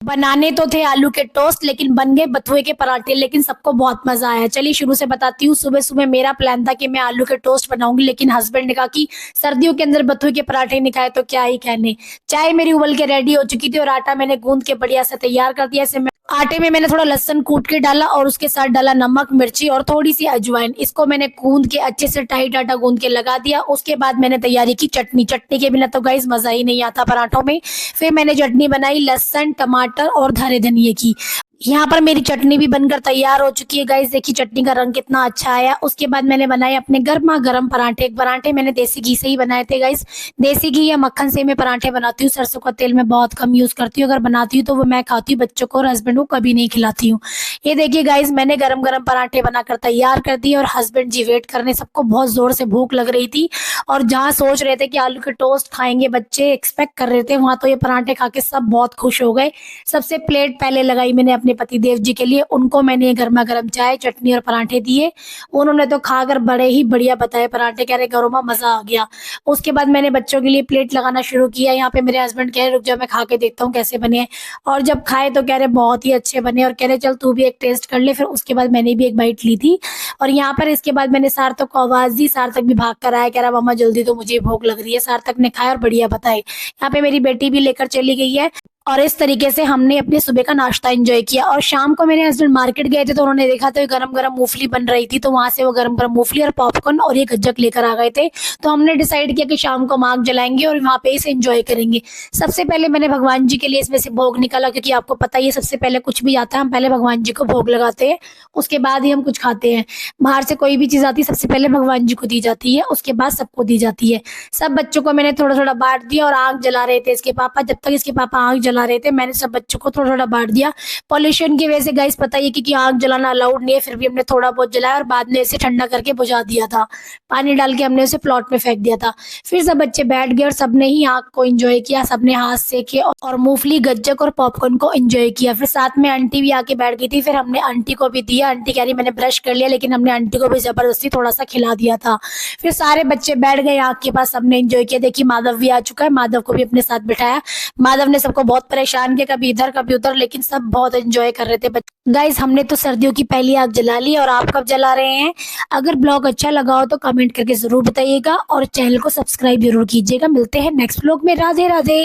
बनाने तो थे आलू के टोस्ट, लेकिन बन गए बथुए के पराठे। लेकिन सबको बहुत मजा आया। चलिए शुरू से बताती हूँ। सुबह सुबह मेरा प्लान था कि मैं आलू के टोस्ट बनाऊंगी, लेकिन हस्बैंड ने कहा कि सर्दियों के अंदर बथुए के पराठे नहीं खाए तो क्या ही कहने। चाय मेरी उबल के रेडी हो चुकी थी और आटा मैंने गूंद के बढ़िया से तैयार कर दिया। इसे आटे में मैंने थोड़ा लहसुन कूट के डाला और उसके साथ डाला नमक, मिर्ची और थोड़ी सी अजवाइन। इसको मैंने गूंद के अच्छे से टाइट आटा गूंद के लगा दिया। उसके बाद मैंने तैयारी की चटनी। चटनी के बिना तो गाइस मजा ही नहीं आता पराठों में। फिर मैंने चटनी बनाई लहसुन, टमाटर और हरे धनिए की। यहाँ पर मेरी चटनी भी बनकर तैयार हो चुकी है गाइस। देखिए चटनी का रंग कितना अच्छा आया। उसके बाद मैंने बनाए अपने गर्मा गर्म पराठे। पराठे मैंने देसी घी से ही बनाए थे गाइस। देसी घी या मक्खन से मैं पराठे बनाती हूँ। सरसों का तेल मैं बहुत कम यूज करती हूँ। अगर बनाती हूँ तो वो मैं खाती हूँ, बच्चों को और हस्बैंड को कभी नहीं खिलाती हूँ। ये देखिए गाइस मैंने गरम गरम पराठे बनाकर तैयार कर दिए और हस्बैंड जी वेट करने। सबको बहुत जोर से भूख लग रही थी और जहाँ सोच रहे थे कि आलू के टोस्ट खाएंगे बच्चे, एक्सपेक्ट कर रहे थे, वहां तो ये पराठे खा के सब बहुत खुश हो गए। सबसे प्लेट पहले लगाई मैंने अपने पति देव जी के लिए। उनको मैंने गर्मा गर्म चाय, चटनी और पराठे दिए। उन्होंने तो खाकर बड़े ही बढ़िया बताए पराठे, कह रहे गरमा मजा आ गया। उसके बाद मैंने बच्चों के लिए प्लेट लगाना शुरू किया। यहाँ पे मेरे हस्बैंड कह रहे रुक जाओ मैं खा के देखता हूँ कैसे बने हैं। और जब खाए तो कह रहे बहुत ही अच्छे बने और कह रहे चल तू भी एक टेस्ट कर ले। फिर उसके बाद मैंने भी एक बाइट ली थी। और यहाँ पर इसके बाद मैंने सार्थक को आवाज दी। सार्थक भी भाग कर आया, कह रहा मम्मा जल्दी तो मुझे भूख लग रही है। सार्थक ने खाया और बढ़िया बताए। यहाँ पे मेरी बेटी भी लेकर चली गई है। और इस तरीके से हमने अपने सुबह का नाश्ता एंजॉय किया। और शाम को मेरे हस्बैंड मार्केट गए थे तो उन्होंने देखा तो गरम गरम मूंगफली बन रही थी, तो वहां से वो गरम गरम मूंगफली और पॉपकॉर्न और ये गज्जक लेकर आ गए थे। तो हमने डिसाइड किया कि शाम को आग जलाएंगे और वहां पे इसे एंजॉय करेंगे। सबसे पहले मैंने भगवान जी के लिए इसमें से भोग निकाला, क्योंकि आपको पता ही है सबसे पहले कुछ भी आता है हम पहले भगवान जी को भोग लगाते हैं, उसके बाद ही हम कुछ खाते हैं। बाहर से कोई भी चीज आती है सबसे पहले भगवान जी को दी जाती है, उसके बाद सबको दी जाती है। सब बच्चों को मैंने थोड़ा थोड़ा बांट दिया और आग जला रहे थे इसके पापा। जब तक इसके पापा आग जला रहे थे मैंने सब बच्चों को थोड़ा थोड़ा बांट दिया। पॉल्यूशन की वजह से गाइस पता ही है कि आग जलाना अलाउड नहीं है, फिर भी हमने थोड़ा बहुत जलाया और बाद में इसे ठंडा करके बुझा दिया था। पानी डाल के हमने उसे प्लॉट में फेंक दिया था। फिर सब बच्चे बैठ गए और सबने ही आग को एंजॉय किया। सबने हाथ सेके और मूंगफली, गज्जक और पॉपकॉर्न को एंजॉय किया। फिर साथ में आंटी भी आके बैठ गई थी, फिर हमने आंटी को भी दिया। आंटी कह रही मैंने ब्रश कर लिया, लेकिन हमने आंटी को भी जबरदस्ती थोड़ा सा खिला दिया था। फिर सारे बच्चे बैठ गए आग के पास, सबने एंजॉय किया। देखिए माधव भी आ चुका है, माधव को भी अपने साथ बिठाया। माधव ने सबको बहुत परेशान किया, कभी इधर कभी उधर, लेकिन सब बहुत एंजॉय कर रहे थे। गाइस हमने तो सर्दियों की पहली आग जला ली, और आप कब जला रहे हैं? अगर ब्लॉग अच्छा लगा हो तो कमेंट करके जरूर बताइएगा और चैनल को सब्सक्राइब जरूर कीजिएगा। मिलते हैं नेक्स्ट ब्लॉग में। राधे राधे।